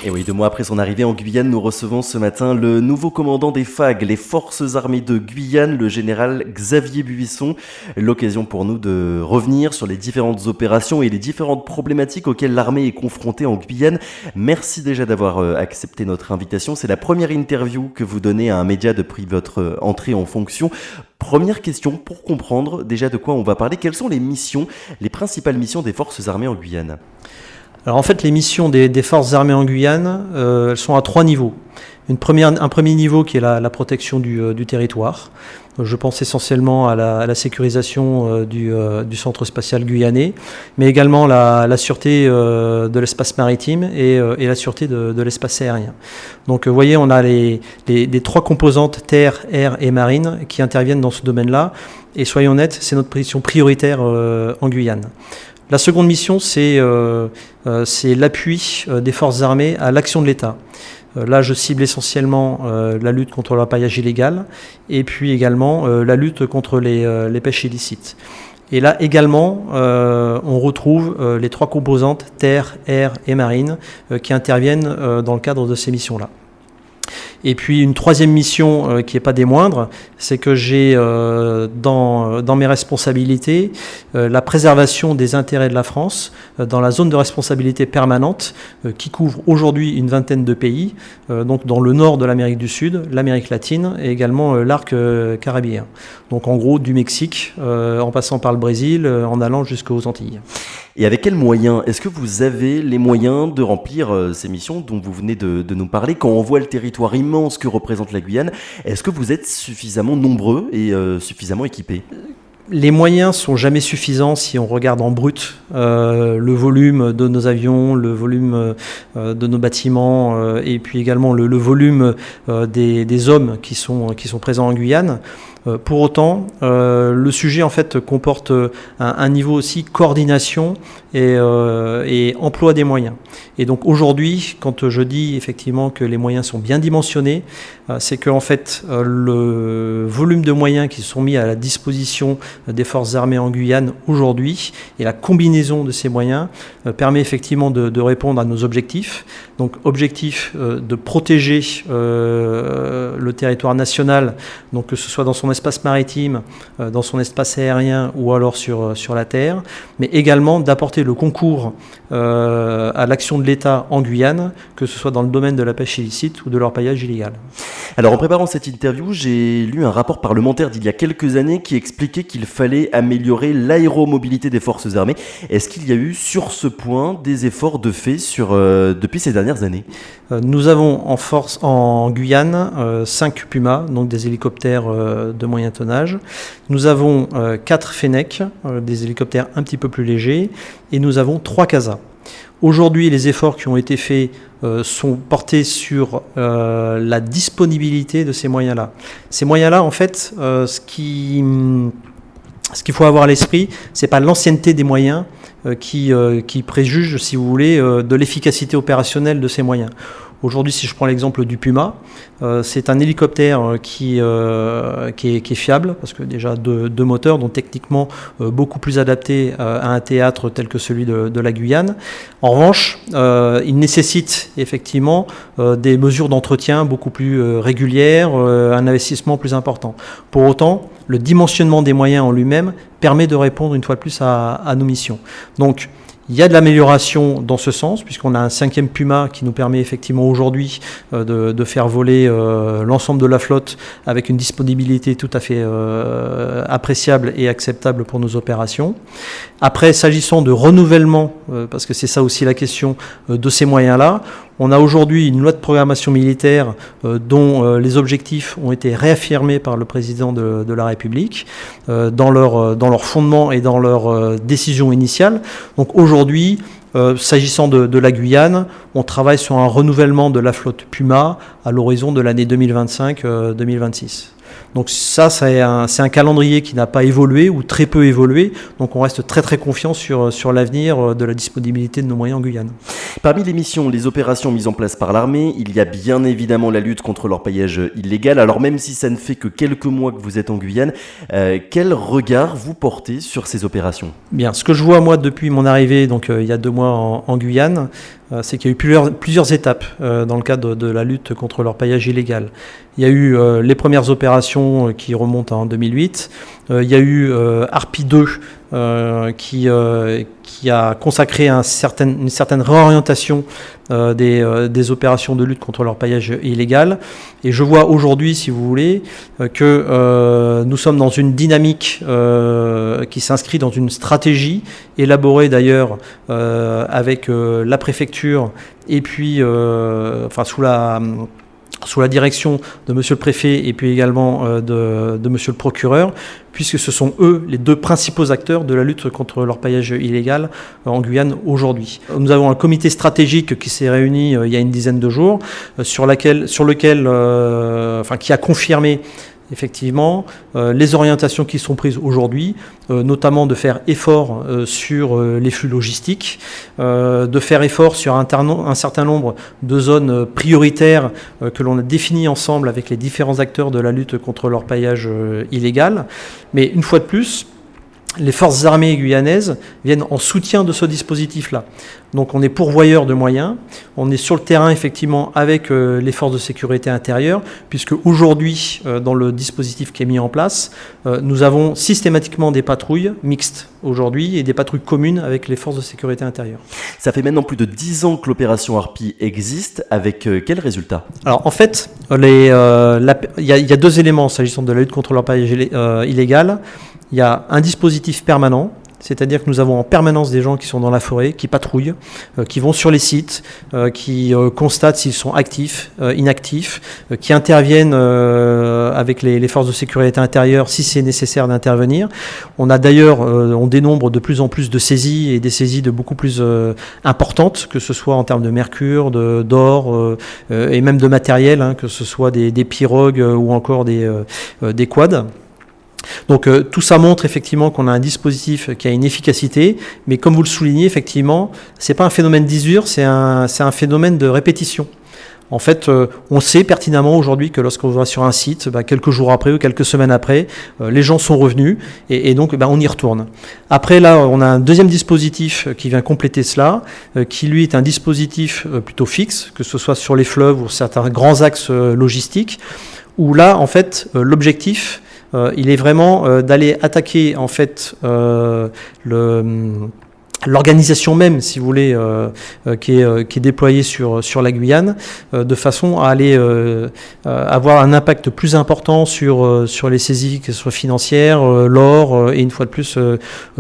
Et oui, 2 mois après son arrivée en Guyane, nous recevons ce matin le nouveau commandant des FAG, les Forces Armées de Guyane, le général Xavier Buisson. L'occasion pour nous de revenir sur les différentes opérations et les différentes problématiques auxquelles l'armée est confrontée en Guyane. Merci déjà d'avoir accepté notre invitation. C'est la première interview que vous donnez à un média depuis votre entrée en fonction. Première question, pour comprendre déjà de quoi on va parler, quelles sont les missions, les principales missions des Forces Armées en Guyane ? Alors en fait, les missions des Forces armées en Guyane, elles sont à 3 niveaux. Un premier niveau qui est la protection du territoire. Je pense essentiellement à la sécurisation du centre spatial guyanais, mais également la sûreté de l'espace maritime et la sûreté de l'espace aérien. Donc vous voyez, on a les 3 composantes, terre, air et marine, qui interviennent dans ce domaine-là. Et soyons nets, c'est notre position prioritaire en Guyane. La seconde mission, c'est l'appui des forces armées à l'action de l'État. Là, je cible essentiellement la lutte contre l'orpaillage illégal et puis également la lutte contre les pêches illicites. Et là également, on retrouve les 3 composantes, terre, air et marine, qui interviennent dans le cadre de ces missions-là. Et puis une troisième mission qui n'est pas des moindres, c'est que j'ai dans mes responsabilités la préservation des intérêts de la France dans la zone de responsabilité permanente qui couvre aujourd'hui une vingtaine de pays, donc dans le nord de l'Amérique du Sud, l'Amérique latine et également l'arc caribéen. Donc en gros du Mexique en passant par le Brésil, en allant jusqu'aux Antilles. Et avec quels moyens ? Est-ce que vous avez les moyens de remplir ces missions dont vous venez de nous parler ? Quand on voit le territoire immense que représente la Guyane, est-ce que vous êtes suffisamment nombreux et suffisamment équipés ? Les moyens sont jamais suffisants si on regarde en brut le volume de nos avions, le volume de nos bâtiments et puis également le volume des hommes qui sont présents en Guyane. Pour autant, le sujet en fait comporte un niveau aussi coordination et emploi des moyens. Et donc aujourd'hui, quand je dis effectivement que les moyens sont bien dimensionnés, c'est que en fait le volume de moyens qui sont mis à la disposition des forces armées en Guyane aujourd'hui et la combinaison de ces moyens permet effectivement de répondre à nos objectifs. Donc objectif de protéger le territoire national, donc que ce soit dans son espace maritime, dans son espace aérien ou alors sur la terre, mais également d'apporter le concours à l'action de l'État en Guyane, que ce soit dans le domaine de la pêche illicite ou de l'orpaillage illégal. Alors en préparant cette interview, j'ai lu un rapport parlementaire d'il y a quelques années qui expliquait qu'il fallait améliorer l'aéromobilité des forces armées. Est-ce qu'il y a eu sur ce point des efforts de fait depuis ces dernières années ? Nous avons en Guyane 5 Puma, donc des hélicoptères de moyen tonnage. Nous avons 4 Fennec, des hélicoptères un petit peu plus légers, et nous avons 3 CASA. Aujourd'hui, les efforts qui ont été faits sont portés sur la disponibilité de ces moyens-là. Ces moyens-là, en fait, ce qu'il faut avoir à l'esprit, c'est pas l'ancienneté des moyens qui préjuge, si vous voulez, de l'efficacité opérationnelle de ces moyens. Aujourd'hui, si je prends l'exemple du Puma, c'est un hélicoptère qui est fiable, parce que déjà 2 moteurs, donc techniquement beaucoup plus adaptés à un théâtre tel que celui de la Guyane. En revanche, il nécessite effectivement des mesures d'entretien beaucoup plus régulières, un investissement plus important. Pour autant, le dimensionnement des moyens en lui-même permet de répondre une fois de plus à nos missions. Donc, il y a de l'amélioration dans ce sens, puisqu'on a un 5e Puma qui nous permet effectivement aujourd'hui de faire voler l'ensemble de la flotte avec une disponibilité tout à fait appréciable et acceptable pour nos opérations. Après, s'agissant de renouvellement, parce que c'est ça aussi la question de ces moyens-là, on a aujourd'hui une loi de programmation militaire dont les objectifs ont été réaffirmés par le président de la République dans leur fondement et dans leur décision initiale. Donc aujourd'hui, s'agissant de la Guyane, on travaille sur un renouvellement de la flotte Puma à l'horizon de l'année 2025-2026. Donc ça, c'est un calendrier qui n'a pas évolué ou très peu évolué. Donc on reste très très confiant sur l'avenir de la disponibilité de nos moyens en Guyane. Parmi les missions, les opérations mises en place par l'armée, il y a bien évidemment la lutte contre l'orpaillage illégal. Alors même si ça ne fait que quelques mois que vous êtes en Guyane, quel regard vous portez sur ces opérations ? Bien, ce que je vois moi depuis mon arrivée, donc il y a 2 mois en Guyane, c'est qu'il y a eu plusieurs étapes dans le cadre de la lutte contre l'orpaillage illégal. Il y a eu les premières opérations qui remontent en 2008. Il y a eu Harpie 2 qui a consacré une certaine réorientation des opérations de lutte contre l'orpaillage illégal. Et je vois aujourd'hui, si vous voulez, que nous sommes dans une dynamique qui s'inscrit dans une stratégie élaborée d'ailleurs avec la préfecture et puis sous la direction de monsieur le préfet et puis également de monsieur le procureur, puisque ce sont eux les 2 principaux acteurs de la lutte contre l'orpaillage illégal en Guyane aujourd'hui. Nous avons un comité stratégique qui s'est réuni il y a une dizaine de jours, qui a confirmé effectivement les orientations qui sont prises aujourd'hui, notamment de faire effort sur les flux logistiques, de faire effort sur un certain nombre de zones prioritaires que l'on a définies ensemble avec les différents acteurs de la lutte contre l'orpaillage illégal. Mais une fois de plus, les forces armées guyanaises viennent en soutien de ce dispositif-là. Donc on est pourvoyeur de moyens, on est sur le terrain effectivement avec les forces de sécurité intérieure, puisque aujourd'hui, dans le dispositif qui est mis en place, nous avons systématiquement des patrouilles mixtes aujourd'hui et des patrouilles communes avec les forces de sécurité intérieure. Ça fait maintenant plus de 10 ans que l'opération Harpie existe, avec quels résultats ? Alors en fait, il y a 2 éléments s'agissant de la lutte contre l'orpaillage illégal. Il y a un dispositif permanent, c'est-à-dire que nous avons en permanence des gens qui sont dans la forêt, qui patrouillent, qui vont sur les sites, qui constatent s'ils sont actifs, inactifs, qui interviennent avec les forces de sécurité intérieure si c'est nécessaire d'intervenir. On a d'ailleurs, on dénombre de plus en plus de saisies et des saisies de beaucoup plus importantes, que ce soit en termes de mercure, d'or et même de matériel, que ce soit des pirogues ou encore des quads. Donc tout ça montre effectivement qu'on a un dispositif qui a une efficacité, mais comme vous le soulignez, effectivement, c'est pas un phénomène d'usure, c'est un phénomène de répétition. En fait, on sait pertinemment aujourd'hui que lorsqu'on va sur un site, quelques jours après ou quelques semaines après, les gens sont revenus et donc on y retourne. Après là, on a un deuxième dispositif qui vient compléter cela, qui lui est un dispositif plutôt fixe, que ce soit sur les fleuves ou certains grands axes logistiques, où là, en fait, l'objectif il est vraiment d'aller attaquer en fait l'organisation même, si vous voulez, qui est déployée sur la Guyane, de façon à aller avoir un impact plus important sur les saisies, que ce soit financières, l'or, et une fois de plus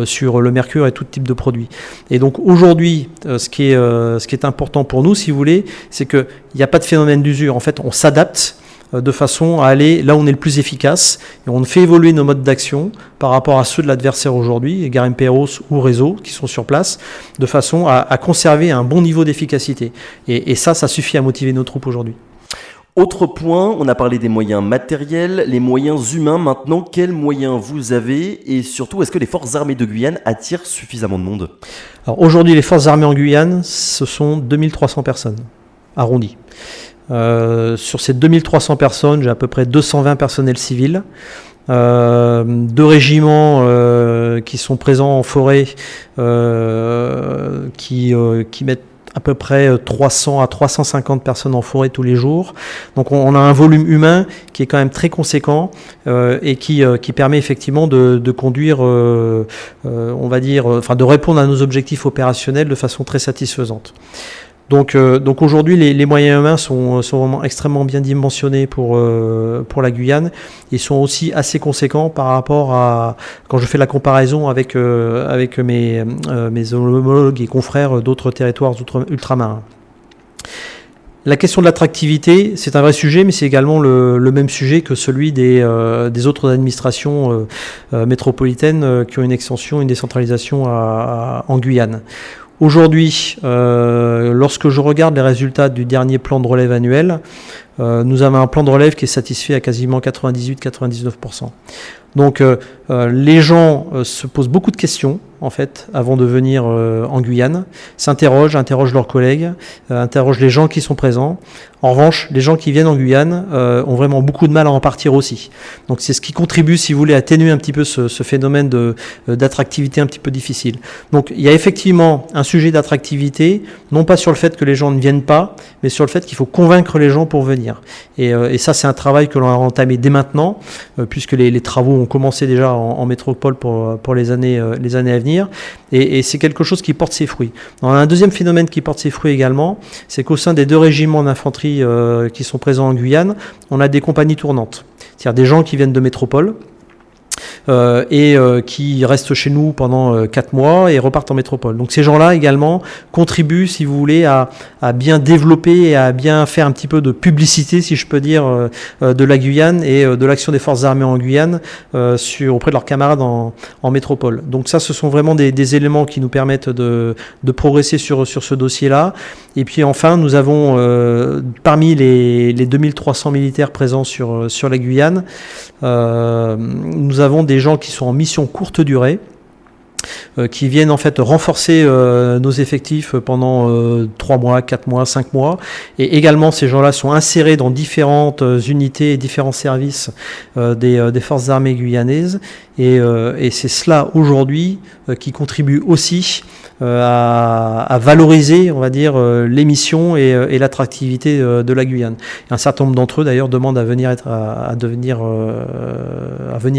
sur le mercure et tout type de produits. Et donc aujourd'hui, ce qui est important pour nous, si vous voulez, c'est qu'il n'y a pas de phénomène d'usure. En fait, on s'adapte de façon à aller là où on est le plus efficace, et on fait évoluer nos modes d'action par rapport à ceux de l'adversaire aujourd'hui, Garim Perros ou Réseau, qui sont sur place, de façon à conserver un bon niveau d'efficacité. Et ça suffit à motiver nos troupes aujourd'hui. Autre point, on a parlé des moyens matériels, les moyens humains. Maintenant, quels moyens vous avez et surtout, est-ce que les forces armées de Guyane attirent suffisamment de monde ? Alors aujourd'hui, les forces armées en Guyane, ce sont 2300 personnes, arrondies. Sur ces 2300 personnes, j'ai à peu près 220 personnels civils, 2 régiments qui sont présents en forêt, qui mettent à peu près 300 à 350 personnes en forêt tous les jours. Donc on a un volume humain qui est quand même très conséquent et qui permet effectivement de conduire, on va dire, de répondre à nos objectifs opérationnels de façon très satisfaisante. Donc aujourd'hui, les moyens humains sont vraiment extrêmement bien dimensionnés pour la Guyane. Ils sont aussi assez conséquents par rapport à, quand je fais la comparaison avec mes homologues et confrères d'autres territoires ultramarins. La question de l'attractivité, c'est un vrai sujet, mais c'est également le même sujet que celui des autres administrations métropolitaines qui ont une extension, une décentralisation en Guyane. Aujourd'hui, lorsque je regarde les résultats du dernier plan de relève annuel, nous avons un plan de relève qui est satisfait à quasiment 98-99%. Donc les gens se posent beaucoup de questions en fait avant de venir en Guyane, interrogent leurs collègues, interrogent les gens qui sont présents. En revanche, les gens qui viennent en Guyane ont vraiment beaucoup de mal à en partir aussi. Donc c'est ce qui contribue, si vous voulez, à atténuer un petit peu ce phénomène d'attractivité un petit peu difficile. Donc il y a effectivement un sujet d'attractivité, non pas sur le fait que les gens ne viennent pas, mais sur le fait qu'il faut convaincre les gens pour venir. Et ça, c'est un travail que l'on a entamé dès maintenant, puisque les travaux ont commencé déjà en métropole pour les années à venir. Et c'est quelque chose qui porte ses fruits. On a un deuxième phénomène qui porte ses fruits également, c'est qu'au sein des 2 régiments d'infanterie qui sont présents en Guyane, on a des compagnies tournantes. C'est-à-dire des gens qui viennent de métropole, qui restent chez nous pendant 4 mois et repartent en métropole. Donc ces gens-là également contribuent, si vous voulez, à bien développer et à bien faire un petit peu de publicité, si je peux dire, de la Guyane et de l'action des forces armées en Guyane auprès de leurs camarades en métropole. Donc ça, ce sont vraiment des éléments qui nous permettent de progresser sur ce dossier-là. Et puis enfin, nous avons parmi les 2300 militaires présents sur la Guyane, nous avons des gens qui sont en mission courte durée, qui viennent en fait renforcer nos effectifs pendant 3 mois, 4 mois, 5 mois. Et également, ces gens-là sont insérés dans différentes unités et différents services des forces armées guyanaises. Et c'est cela aujourd'hui qui contribue aussi à valoriser, on va dire, les missions et l'attractivité de la Guyane. Et un certain nombre d'entre eux, d'ailleurs, demandent à venir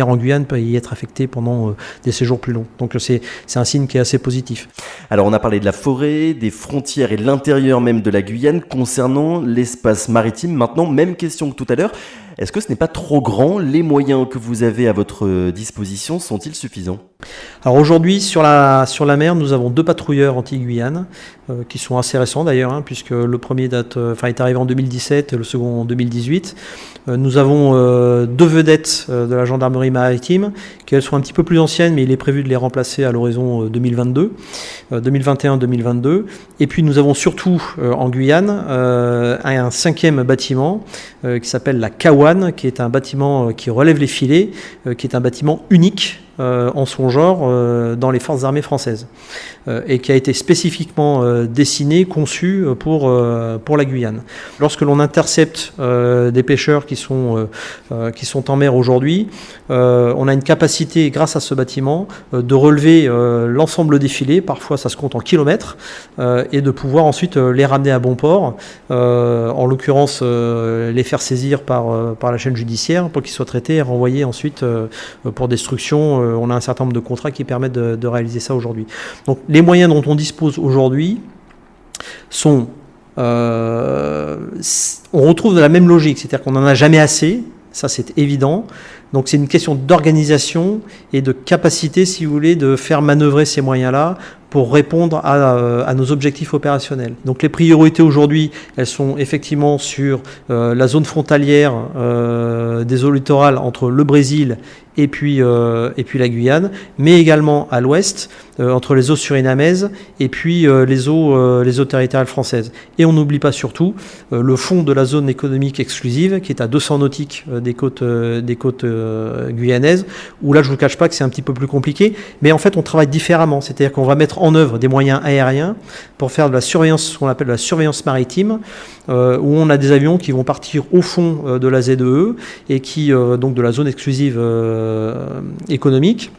en Guyane pour y être affectés pendant des séjours plus longs. Donc c'est un signe qui est assez positif. Alors on a parlé de la forêt, des frontières et de l'intérieur même de la Guyane. Concernant l'espace maritime, maintenant, même question que tout à l'heure. Est-ce que ce n'est pas trop grand? Les moyens que vous avez à votre disposition sont-ils suffisants? Alors aujourd'hui, sur la mer, nous avons 2 patrouilleurs anti-Guyane qui sont assez récents d'ailleurs, puisque le premier est arrivé en 2017 et le second en 2018. Nous avons 2 vedettes de la gendarmerie maritime, qui elles sont un petit peu plus anciennes, mais il est prévu de les remplacer à l'horizon 2021-2022. Et puis nous avons surtout en Guyane un 5e bâtiment qui s'appelle la Kawan, qui est un bâtiment qui relève les filets, qui est un bâtiment unique en son genre dans les forces armées françaises et qui a été spécifiquement dessiné, conçu pour la Guyane. Lorsque l'on intercepte des pêcheurs qui sont en mer aujourd'hui, on a une capacité, grâce à ce bâtiment, de relever l'ensemble des filets, parfois ça se compte en kilomètres, et de pouvoir ensuite les ramener à bon port, en l'occurrence les faire saisir par la chaîne judiciaire pour qu'ils soient traités et renvoyés ensuite pour destruction. On a un certain nombre de contrats qui permettent de réaliser ça aujourd'hui. Donc les moyens dont on dispose aujourd'hui sont... on retrouve de la même logique, c'est-à-dire qu'on n'en a jamais assez, ça c'est évident. Donc c'est une question d'organisation et de capacité, si vous voulez, de faire manœuvrer ces moyens-là pour répondre à nos objectifs opérationnels. Donc les priorités aujourd'hui, elles sont effectivement sur la zone frontalière des eaux littorales entre le Brésil et puis la Guyane, mais également à l'ouest, entre les eaux surinamaises et puis les eaux territoriales françaises. Et on n'oublie pas surtout le fond de la zone économique exclusive, qui est à 200 nautiques des côtes guyanaises, où là je ne vous cache pas que c'est un petit peu plus compliqué, mais en fait on travaille différemment, c'est-à-dire qu'on va mettre en œuvre des moyens aériens pour faire de la surveillance, ce qu'on appelle de la surveillance maritime, où on a des avions qui vont partir au fond de la ZEE et qui, donc de la zone exclusive économique,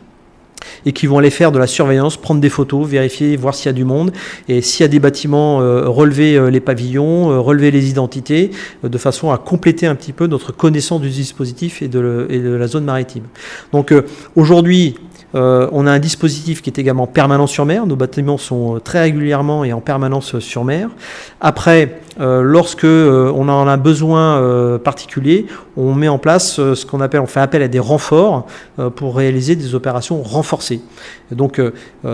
et qui vont aller faire de la surveillance, prendre des photos, vérifier, voir s'il y a du monde, et s'il y a des bâtiments, relever les pavillons, relever les identités, de façon à compléter un petit peu notre connaissance du dispositif et de la zone maritime. Donc aujourd'hui, on a un dispositif qui est également permanent sur mer. Nos bâtiments sont très régulièrement et en permanence sur mer. Après, lorsque on en a besoin particulier, on met en place on fait appel à des renforts pour réaliser des opérations renforcées. Et donc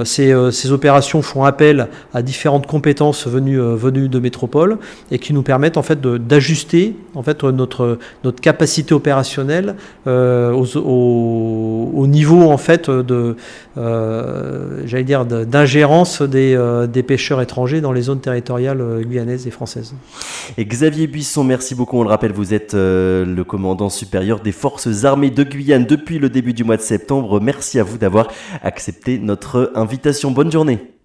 ces opérations font appel à différentes compétences venues de métropole et qui nous permettent en fait d'ajuster en fait notre capacité opérationnelle au niveau en fait d'ingérence des pêcheurs étrangers dans les zones territoriales guyanaises et françaises. Et Xavier Buisson, merci beaucoup. On le rappelle, vous êtes le commandant supérieur des forces armées de Guyane depuis le début du mois de septembre. Merci à vous d'avoir accepté notre invitation. Bonne journée.